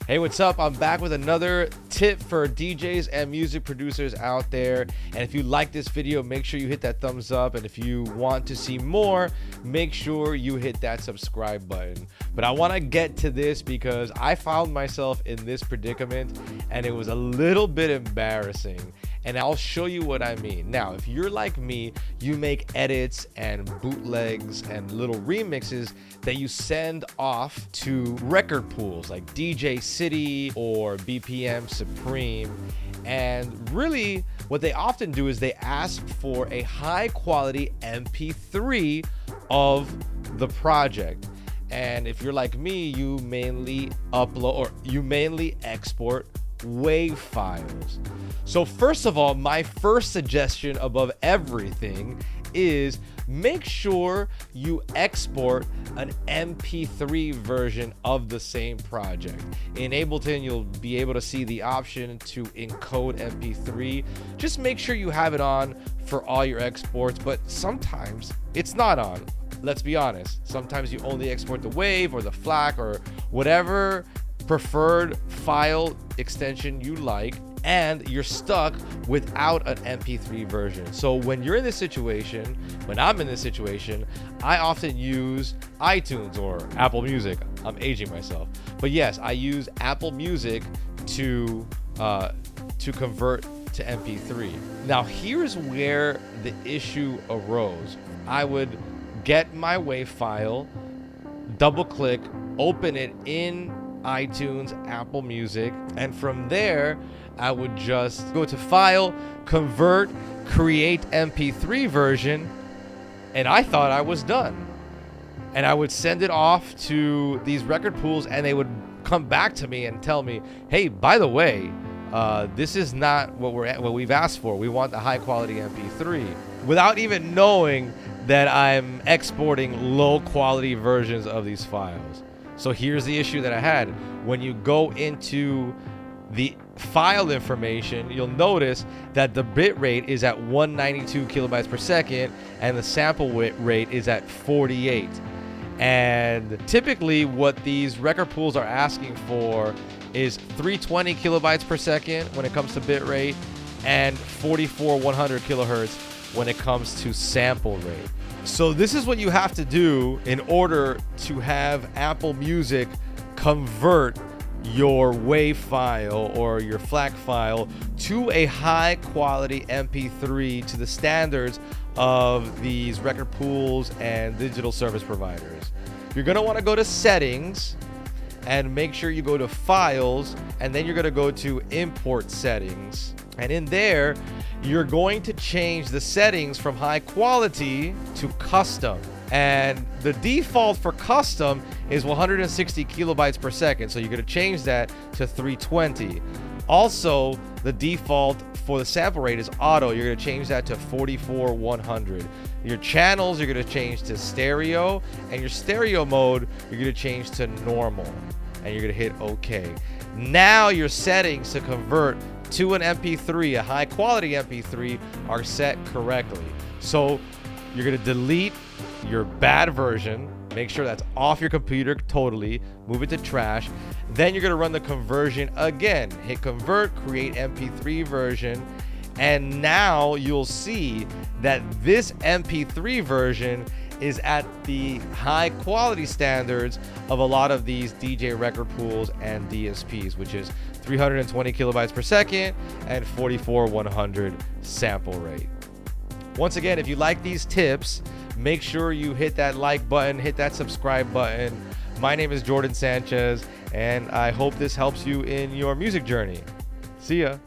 Hey, what's up? I'm back with another tip for DJs and music producers out there. And if you like this video, make sure you hit that thumbs up. And if you want to see more, make sure you hit that subscribe button. But I want to get to this because I found myself in this predicament and it was a little bit embarrassing. And I'll show you what I mean. Now, if you're like me, you make edits and bootlegs and little remixes that you send off to record pools like DJ City or BPM Supreme. And really, what they often do is they ask for a high quality MP3 of the project. And if you're like me, you mainly upload or you mainly export WAV files. So first of all, my first suggestion above everything is make sure you export an MP3 version of the same project. In Ableton, you'll be able to see the option to encode MP3. Just make sure you have it on for all your exports, but sometimes it's not on. Let's be honest. Sometimes you only export the WAV or the FLAC or whatever preferred file extension you like, and you're stuck without an MP3 version. So when you're in this situation, when I'm in this situation, I often use iTunes or Apple Music. I'm aging myself, but yes, I use Apple Music to convert to MP3. Now here's where the issue arose. I would get my WAV file, double click, open it in iTunes, Apple Music, and from there I would just go to File, Convert, Create MP3 version, and I thought I was done. And I would send it off to these record pools and they would come back to me and tell me, hey, by the way, this is not what we've asked for. We want the high quality MP3, without even knowing that I'm exporting low quality versions of these files. So here's the issue that I had. When you go into the file information, you'll notice that the bit rate is at 192 kilobytes per second and the sample rate is at 48. And typically what these record pools are asking for is 320 kilobytes per second when it comes to bit rate and 100 kilohertz when it comes to sample rate. So this is what you have to do in order to have Apple Music convert your WAV file or your FLAC file to a high quality MP3 to the standards of these record pools and digital service providers. You're going to want to go to settings and make sure you go to files, and then you're going to go to import settings. And in there, you're going to change the settings from high quality to custom. And the default for custom is 160 kilobytes per second. So you're going to change that to 320. Also, the default for the sample rate is auto. You're going to change that to 100. Your channels, you're going to change to stereo, and your stereo mode, you're going to change to normal. And you're going to hit OK. Now your settings to convert to an MP3, a high quality MP3, are set correctly. So you're going to delete your bad version, make sure that's off your computer totally, move it to trash. Then you're going to run the conversion again. Hit convert, create MP3 version, and now you'll see that this MP3 version is at the high quality standards of a lot of these DJ record pools and DSPs, which is 320 kilobytes per second and 100 sample rate. Once again, if you like these tips, make sure you hit that like button, hit that subscribe button. My name is Jordan Sanchez, and I hope this helps you in your music journey. See ya.